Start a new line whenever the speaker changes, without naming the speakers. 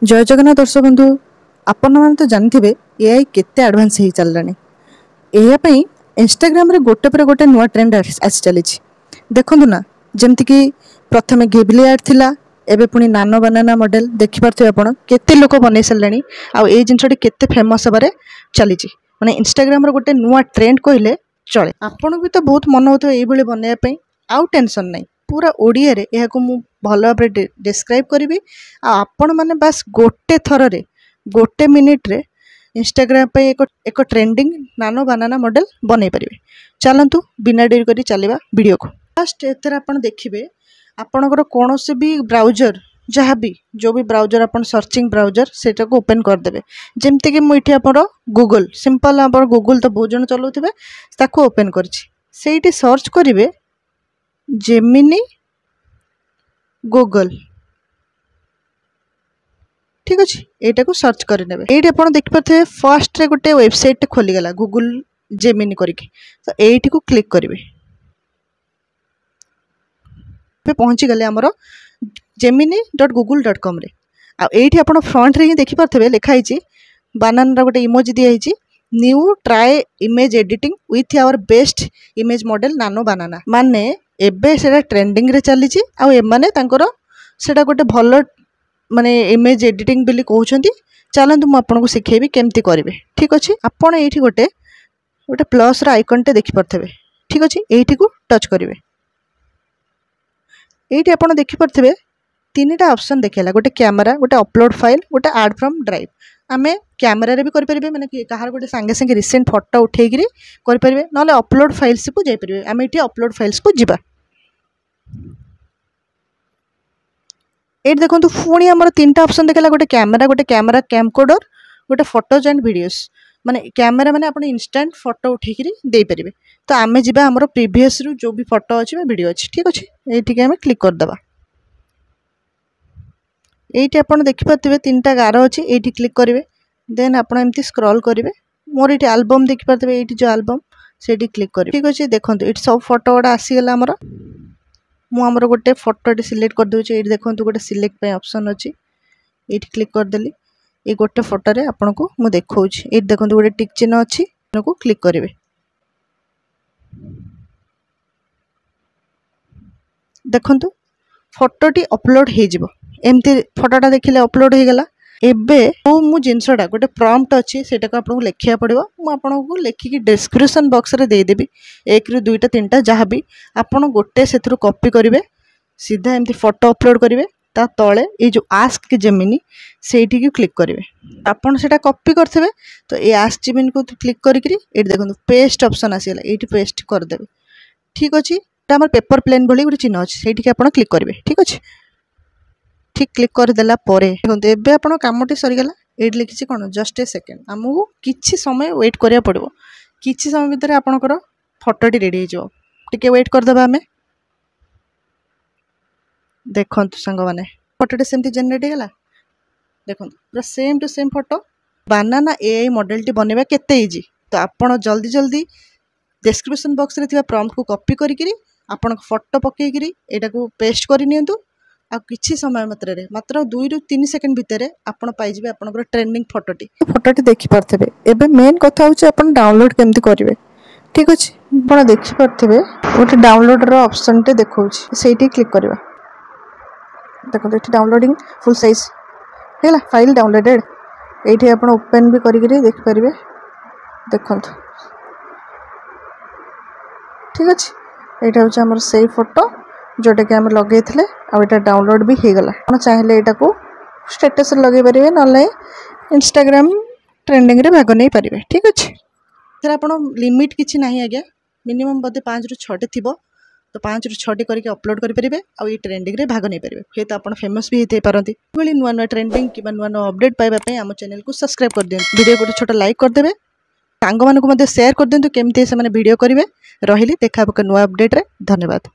जय जगन्नाथ दर्शक बंधु आपण मैंने तो जानते एआई केते एडवांस हो चलानी यापी इंस्टाग्राम रे गोटे पर गोटे नुआ ट्रेंड आसी चली देखु ना जमती कि प्रथम घिबली एड थिला एबे पुणी नानो बनाना मॉडल देखि पारथि आपण केते लोक बनै सल्लानी आ ए जिनसटी केते फेमस हबारे चली माने इंस्टाग्राम रे गोटे नुआ ट्रेंड कहले चले आपण भी तो बहुत मन होतो एई भली बनैया पई आउ टेंशन नहीं पूरा ओडिया रे एहा को मु भल भाव डिस्क्राइब करी आपण मैंने बास गोटे थर रे गोटे मिनिट रे इंस्टाग्राम पे एक ट्रेंडिंग नानो बनाना मॉडल बनै परिबे। चलंतु बिना डेरी करी चलेबा वीडियो को। फर्स्ट एथर आपण देखिबे आपणकर कोनोसे भी ब्राउजर जहाँ भी जो भी ब्राउजर अपन सर्चिंग ब्राउजर सेटा को ओपन कर देबे जेमते कि मु इठी आपण गूगल सिंपल आपण गूगल तो बहुत जन चलाउथिबे ताको ओपन करछि सेठी सर्च करिवे जेमिनी गूगल ठीक अच्छे एटा को सर्च करने ये आप देखिए फर्स्ट रे गोटे वेबसाइट खोलीगला गूगल जेमिनी करके तो ये को क्लिक करेंगे पहुँची गले आमर gemini.google.com रे आठी आप फ्रंट रे ही देखिपे लिखाई बानाना गोटे इमोजी दिखाई new try image editing with our best image model nano banana माने एबे सेटा ट्रेंडिंग रे चली आने सेटा गोटे भल माने इमेज एडिटिंग बिली कहउछंती चलंतु मु आपन को सिखेबी केमती करिवे ठीक अछि आपण एठी गोटे गोटे प्लस रा आइकन टे देखि परथबे ठीक अछि एठी को टच करिवे एठी आपण देखि परथबे तीनटा ऑप्शन देखेला गोटे कैमरा गोटे अपलोड फाइल गोटे ऐड फ्रॉम ड्राइव आमे कैमरा रे भी करि परिबे माने कि कहार गोटे संगे संगे रिसेंट फोटो उठेई गिरी करि परिबे नले अपलोड फाइल्स को जाई परिबे आमे एठी अपलोड फाइल्स को जिबा ये देखो पुणी आम तीन ऑप्शन देखला गोटे कैमरा कैमकोडर गोटे फोटोज एंड वीडियोस माने कैमरा माने आपण इंस्टेंट फोटो उठेकरी दे परिबे तो आमे जिबा हमरो प्रीवियस रु जो भी फोटो अछि वीडियो अछि ठीक अछि एठी के आमे क्लिक कर दबा एठी आपण देखि पाथिबे तीनटा गारो अछि एठी क्लिक करिवे देन आपण एम्ति स्क्रॉल करिवे मोर एठी एल्बम देखि पाथिबे एठी जो एल्बम सेठी क्लिक करिवे ठीक अछि देखंतु एठी सब फोटो ओडा आसी गेला हमरो मुझे गोटे फोटो सिलेक्ट कर दूचे ये देखो गोटे सिलेक्ट पे ऑप्शन अच्छी ये क्लिक करदेली ये गोटे फोटो रे आपन को मु देखौ ये देखो गोटे टिक चिन्ह अच्छी को क्लिक करेंगे देखो फोटोटी अपलोड हो एमती फोटोटा देखिले अपलोड हो गला एबे मु जिनसटा गोटे प्रॉम्प्ट अच्छी सेटा को आपको लिखिया पड़ो मुझे लिखिकी डिस्क्रिप्शन बॉक्स रे देदेवी 1 ରୁ 2ଟା 3ଟା जहाँ भी आपड़ गोटे से कॉपी करेंगे सीधा एमती फोटो अपलोड करेंगे ता तले ये जो आस्क जेमिनी सेठी को क्लिक करेंगे आपड़ से कॉपी करते तो ये आस्क जेमिनी को क्लिक करी देखो पेस्ट ऑप्शन आसीगला ये पेस्ट करदे ठीक अच्छे आम पेपर प्लेन भली गोटे चिन्ह अच्छे से आप क्लिक करेंगे ठीक अच्छे ठीक क्लिक करदेला देखते एबे आपण कामटी सरीगला ये लिखी कौन जस्ट ए सेकेंड आमको किसी समय वेट करा पड़ो किसी समय भितर आपणकर फोटोटी रेडी हो टिके वेट करदे आम देखु सांग मैंने फोटोटी सेमती जेनेरेट होगा देखो पूरा same to same photo banana AI model टी बनवा केते इजी तो आपण जल्दी जल्दी डिस्क्रिप्शन बॉक्स रे थिबा प्रॉम्प्ट को कॉपी करी आपण फोटो पकईकरी एटा को पेस्ट कर नियंतु आ किछि समय मात्र 2 ରୁ 3 सेकंड भितर आपण पाइबे आपनकर ट्रेंडिंग फोटोटी देखि पारथबे एबे मेन कथा होचे आपण डाउनलोड केमती करिवे ठीक अछि आपण देखि पारथबे ओटे डाउनलोड रो ऑप्शन टे देखौछि सेठी क्लिक करबा देखो एठी डाउनलोडिंग फुल साइज हेला फाइल डाउनलोडेड एठी आपण ओपन भी करिकरी देख परिबे देखंतु ठीक अछि एटा होचे हमर सेव फोटो जोटा कि आम लगे आटा डाउनलोड भी हो गला आप चाहिए यहाँ को स्टेटस लगे पारे ना इंस्टाग्राम ट्रेंडिंग रे भाग नहीं पारे ठीक अच्छे फिर आप लिमिट किसी ना आज्ञा मिनिमम बोधे 5 ରୁ 6ଟି थी तो 5 ରୁ 6ଟି करके अपलोड करेंगे आउ ये ट्रेंडिंग रे भाग नहीं पारे हे तो आप फेमस भी होते पारती नुआ नुआ ट्रेंडिंग कि नुआ नुआ अपडेट पाइबापी आम चैनल को सब्सक्राइब कर दिखाँ वीडियो को छोटा लाइक करदे सांग मानक शेयर कर दिखाँ केमती से वीडियो करेंगे रही देखा नुआ अपडेट रे धन्यवाद।